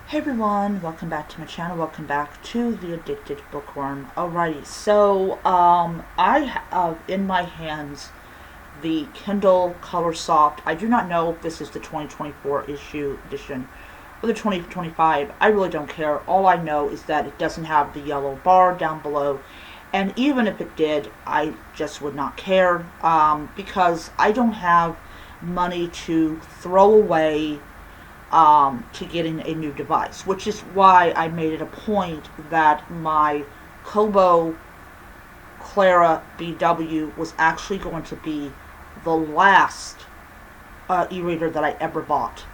Hey everyone, welcome back to my channel. Welcome back to The Addicted Bookworm. Alrighty, so I have in my hands the Kindle Color Soft. I do not know if this is the 2024 edition or the 2025. I really don't care. All I know is that it doesn't have the yellow bar down below, and even if it did, I just would not care because I don't have money to throw away to getting a new device, which is why I made it a point that my Kobo Clara BW was actually going to be the last e-reader that I ever bought.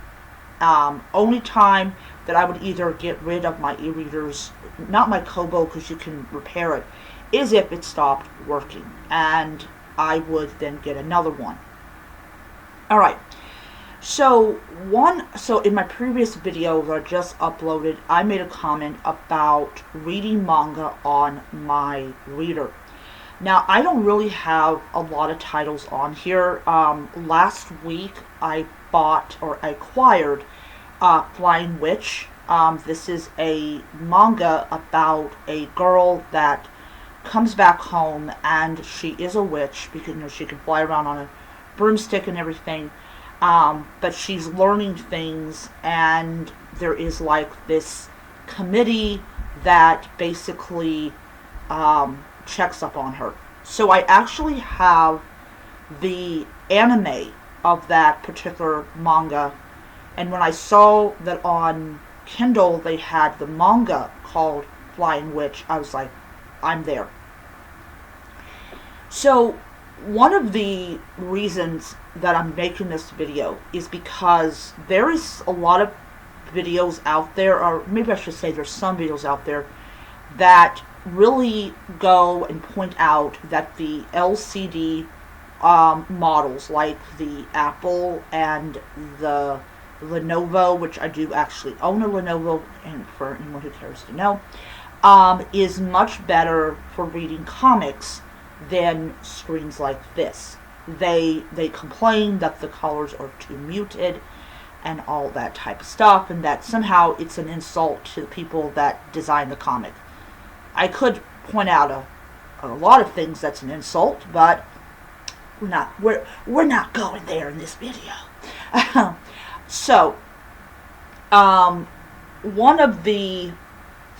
Only time that I would either get rid of my e-readers, not my Kobo because you can repair it, is if it stopped working, and I would then get another one. Alright. So in my previous video that I just uploaded, I made a comment about reading manga on my reader. Now, I don't really have a lot of titles on here. Last week, I acquired Flying Witch. This is a manga about a girl that comes back home, and she is a witch because she can fly around on a broomstick and everything. But she's learning things, and there is like this committee that basically checks up on her. So I actually have the anime of that particular manga, and when I saw that on Kindle they had the manga called Flying Witch, I was like, I'm there. So one of the reasons that I'm making this video is because there is a lot of videos out there, or maybe I should say there's some videos out there that really go and point out that the LCD models, like the Apple and the Lenovo, which I do actually own a Lenovo, and for anyone who cares to know, is much better for reading comics than screens like this. They complain that the colors are too muted and all that type of stuff, and that somehow it's an insult to the people that design the comic. I could point out a lot of things that's an insult, but we're not going there in this video. So, one of the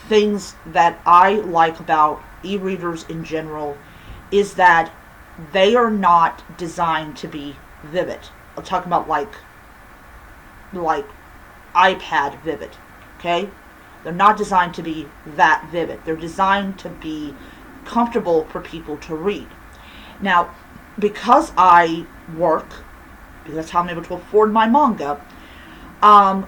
things that I like about e-readers in general is that they are not designed to be vivid. I'm talking about like iPad vivid, okay? They're not designed to be that vivid. They're designed to be comfortable for people to read. Now, because I work, because that's how I'm able to afford my manga,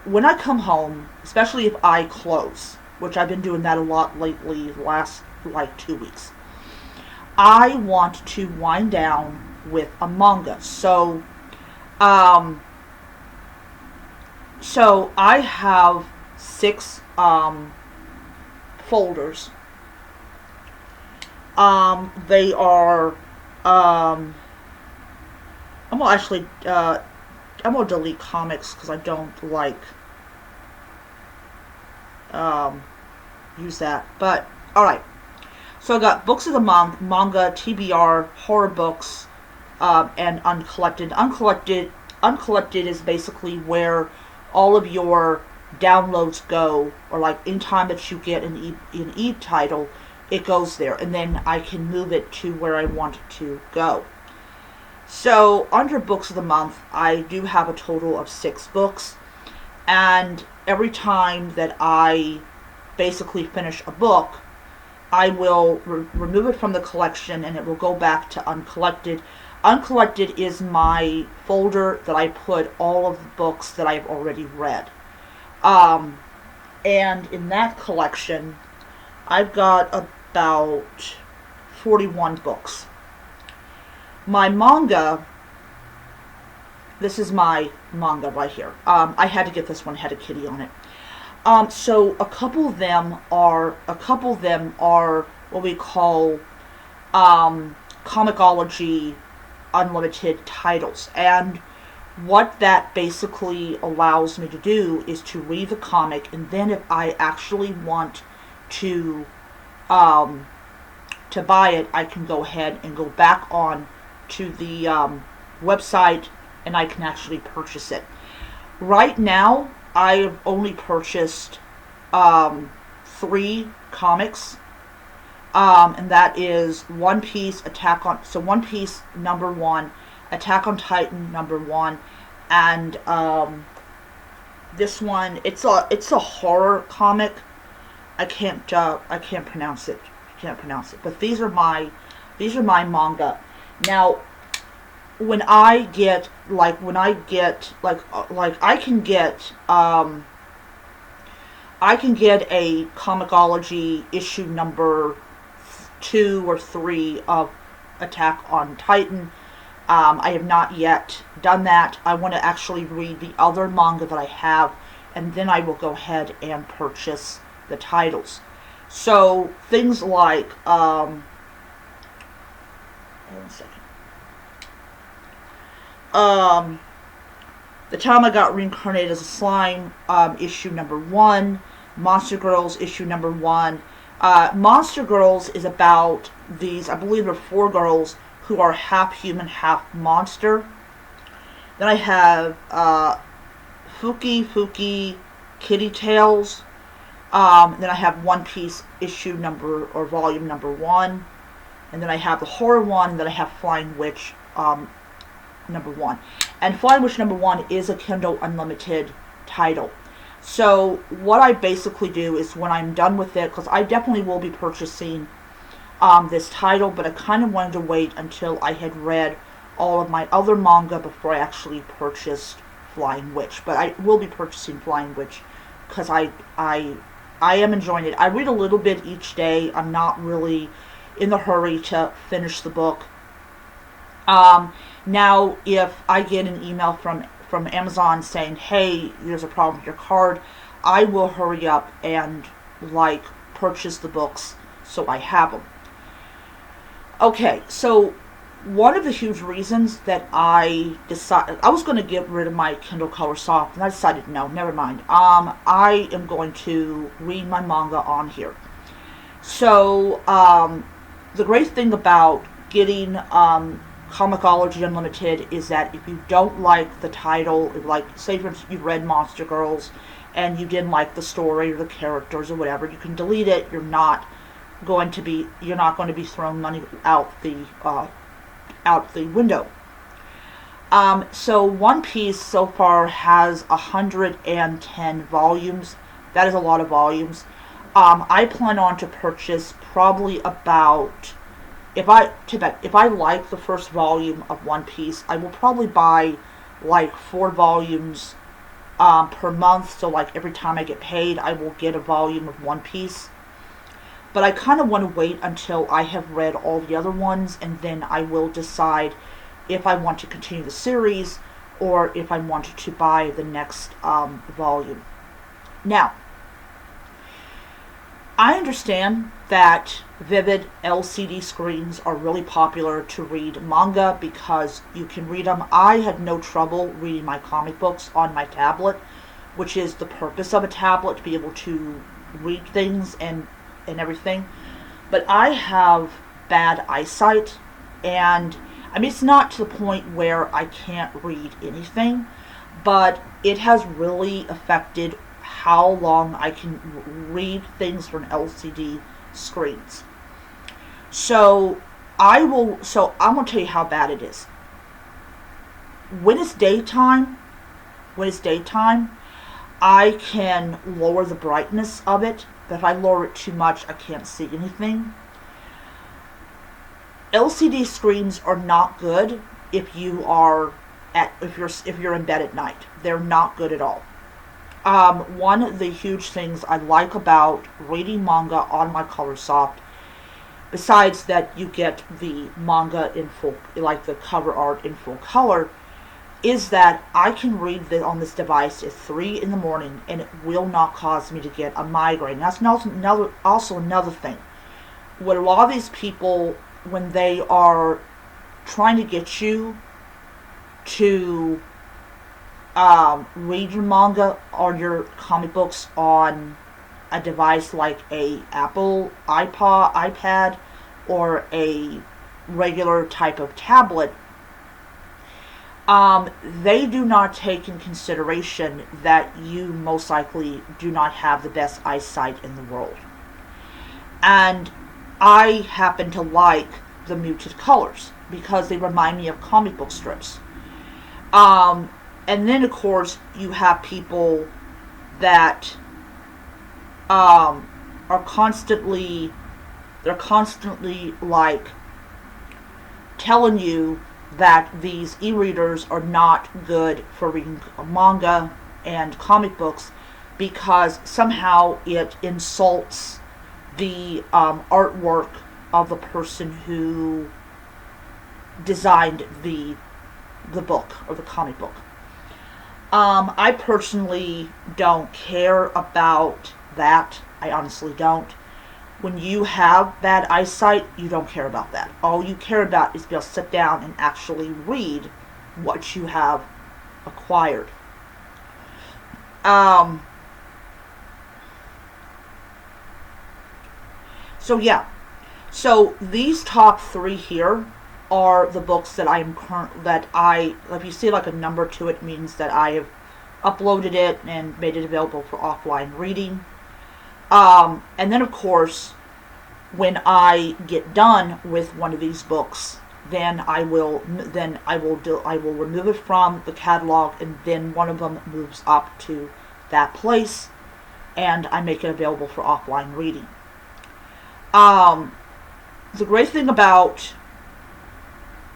when I come home, especially if I close, which I've been doing that a lot lately, the last like 2 weeks, I want to wind down with a manga. So I have 6 folders. They are I'm gonna delete comics because I don't like use that. But alright. So I got books of the month, manga, TBR, horror books, and uncollected. Uncollected is basically where all of your downloads go, or like in time that you get an e-title, it goes there, and then I can move it to where I want it to go. So under books of the month, I do have a total of 6 books, and every time that I basically finish a book, I will remove it from the collection, and it will go back to uncollected. Uncollected is my folder that I put all of the books that I've already read. And in that collection, I've got about 41 books. My manga, this is my manga right here. I had to get this one, had a kitty on it. So a couple of them are what we call Comixology unlimited titles, and what that basically allows me to do is to read the comic, and then if I actually want to um, to buy it, I can go ahead and go back on to the website, and I can actually purchase it. Right now, I've only purchased 3 comics, and that is One Piece, One Piece #1, Attack on Titan #1, and this one. It's a horror comic. I can't pronounce it. But these are my manga. Now, when I get like I can get a Comixology issue number 2 or 3 of Attack on Titan. I have not yet done that. I want to actually read the other manga that I have, and then I will go ahead and purchase the titles. So things like hold on a second. The Time I Got Reincarnated as a Slime, issue #1, Monster Girls issue #1. Monster Girls is about these, I believe there are 4 girls who are half human, half monster. Then I have Fuki Kitty Tales. Then I have One Piece volume #1. And then I have the horror one, and then I have Flying Witch #1. And Flying Witch #1 is a Kindle Unlimited title. So what I basically do is when I'm done with it, because I definitely will be purchasing this title, but I kind of wanted to wait until I had read all of my other manga before I actually purchased Flying Witch. But I will be purchasing Flying Witch because I am enjoying it. I read a little bit each day. I'm not really in the hurry to finish the book. Now, if I get an email from Amazon saying, hey, there's a problem with your card, I will hurry up and purchase the books so I have them. Okay, so one of the huge reasons that I decided I was going to get rid of my Kindle Color Soft, and I decided no, never mind. I am going to read my manga on here. So the great thing about getting Comixology Unlimited is that if you don't like the title, say for instance you read Monster Girls and you didn't like the story or the characters or whatever, you can delete it. You're not going to be thrown money out the window. So One Piece so far has 110 volumes. That is a lot of volumes. I plan on to purchase probably about, if I like the first volume of One Piece, I will probably buy 4 volumes per month. So every time I get paid, I will get a volume of One Piece. But I kind of want to wait until I have read all the other ones, and then I will decide if I want to continue the series or if I wanted to buy the next volume. Now, I understand that vivid LCD screens are really popular to read manga because you can read them. I had no trouble reading my comic books on my tablet, which is the purpose of a tablet, to be able to read things and everything. But I have bad eyesight, and I mean, it's not to the point where I can't read anything, but it has really affected how long I can read things from LCD screens. So I'm going to tell you how bad it is. When it's daytime, I can lower the brightness of it, but if I lower it too much, I can't see anything. LCD screens are not good if you're in bed at night. They're not good at all. One of the huge things I like about reading manga on my ColorSoft, besides that you get the manga in full, the cover art in full color, is that I can read on this device at 3 in the morning and it will not cause me to get a migraine. That's also another thing. What a lot of these people, when they are trying to get you to read your manga or your comic books on a device like a Apple iPad, or a regular type of tablet, they do not take in consideration that you most likely do not have the best eyesight in the world. And I happen to like the muted colors because they remind me of comic book strips. And then, of course, you have people that are constantly, they're constantly like telling you that these e-readers are not good for reading manga and comic books because somehow it insults the artwork of the person who designed the book or the comic book. I personally don't care about that. I honestly don't. When you have bad eyesight, you don't care about that. All you care about is be able to sit down and actually read what you have acquired. So yeah. So these top 3 here are the books that if you see like a number to it, means that I have uploaded it and made it available for offline reading. And then, of course, when I get done with one of these books, then I will remove it from the catalog, and then one of them moves up to that place, and I make it available for offline reading. The great thing about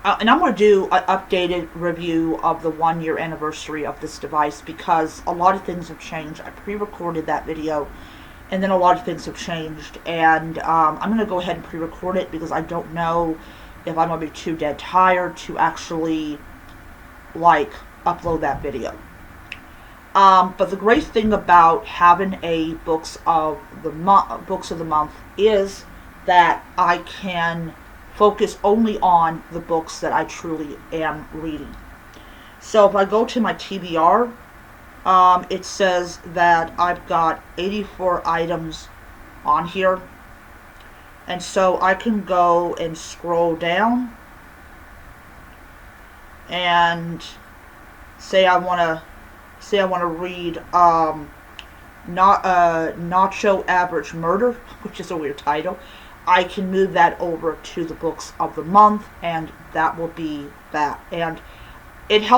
and I'm going to do an updated review of the 1-year anniversary of this device because a lot of things have changed. I pre-recorded that video, and then a lot of things have changed, and I'm going to go ahead and pre-record it because I don't know if I'm going to be too dead tired to actually upload that video. But the great thing about having a books of the month is that I can focus only on the books that I truly am reading. So if I go to my TBR, it says that I've got 84 items on here, and so I can go and scroll down and say I want to read Nacho Average Murder, which is a weird title. I can move that over to the books of the month, and that will be that. And it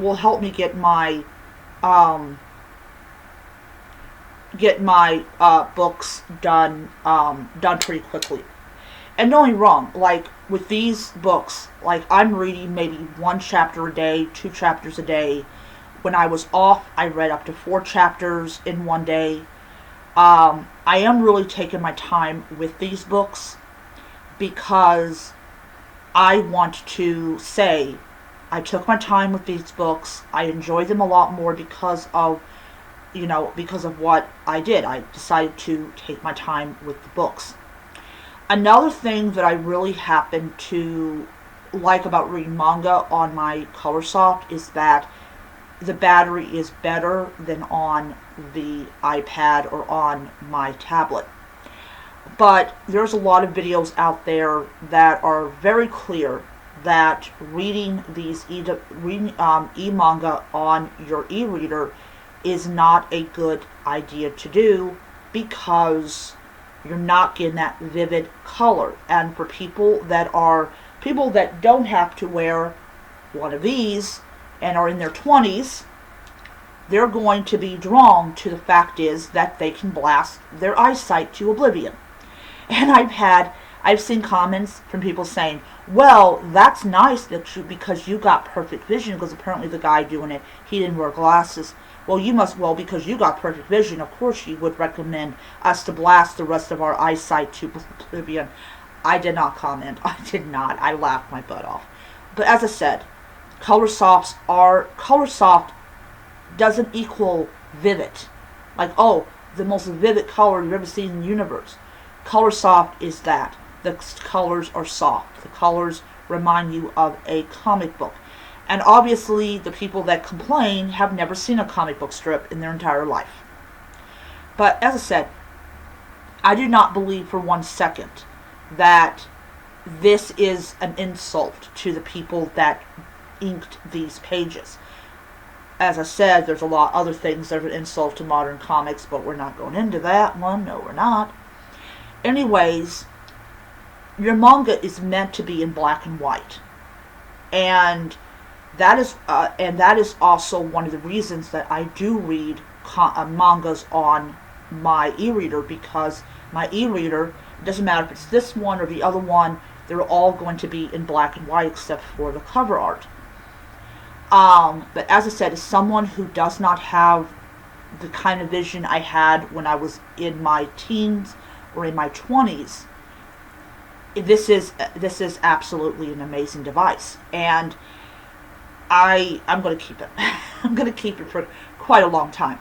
will help me get my books done pretty quickly. And don't get me wrong, with these books, I'm reading maybe 1 chapter a day, 2 chapters a day. When I was off, I read up to 4 chapters in one day. I am really taking my time with these books because I want to say I took my time with these books. I enjoy them a lot more because of what I did. I decided to take my time with the books. Another thing that I really happen to like about reading manga on my Colorsoft is that the battery is better than on the iPad or on my tablet. But there's a lot of videos out there that are very clear that reading these e-manga on your e-reader is not a good idea to do because you're not getting that vivid color. And for people that don't have to wear one of these and are in their 20s, they're going to be drawn to the fact is that they can blast their eyesight to oblivion. And I've seen comments from people saying, well, that's nice because you got perfect vision, because apparently the guy doing it, he didn't wear glasses. Well, because you got perfect vision, of course you would recommend us to blast the rest of our eyesight to oblivion. I did not comment. I did not. I laughed my butt off. But as I said, Colorsoft doesn't equal vivid. The most vivid color you've ever seen in the universe. Colorsoft is that. The colors are soft. The colors remind you of a comic book. And obviously, the people that complain have never seen a comic book strip in their entire life. But as I said, I do not believe for 1 second that this is an insult to the people that inked these pages. As I said, there's a lot of other things that are an insult to modern comics, but we're not going into that one. No, we're not. Anyways, your manga is meant to be in black and white. And that is also one of the reasons that I do read mangas on my e-reader, because my e-reader, it doesn't matter if it's this one or the other one, they're all going to be in black and white except for the cover art. But as I said, as someone who does not have the kind of vision I had when I was in my teens or in my 20s, this is absolutely an amazing device, and I'm going to keep it. I'm going to keep it for quite a long time.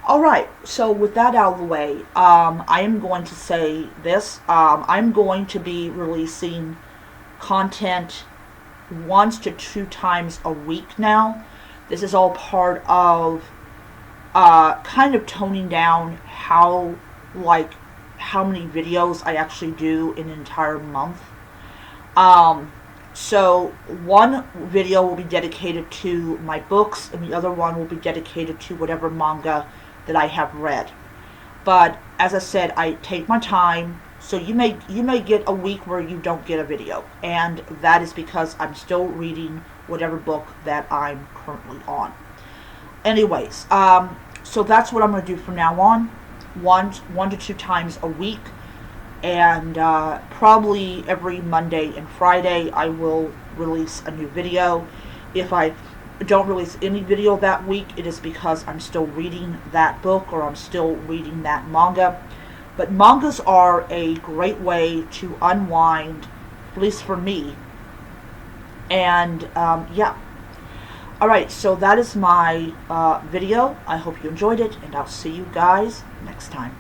Alright, so with that out of the way, I am going to say this. I'm going to be releasing content 1 to 2 times a week now. This is all part of kind of toning down how many videos I actually do in an entire month. So one video will be dedicated to my books, and the other one will be dedicated to whatever manga that I have read. But as I said, I take my time, so you may get a week where you don't get a video, and that is because I'm still reading whatever book that I'm currently on. Anyways, so that's what I'm going to do from now on, 1 to 2 times a week, and probably every Monday and Friday I will release a new video. If I don't release any video that week, it is because I'm still reading that book or I'm still reading that manga. But mangas are a great way to unwind, at least for me. And yeah. Alright, so that is my video. I hope you enjoyed it, and I'll see you guys next time.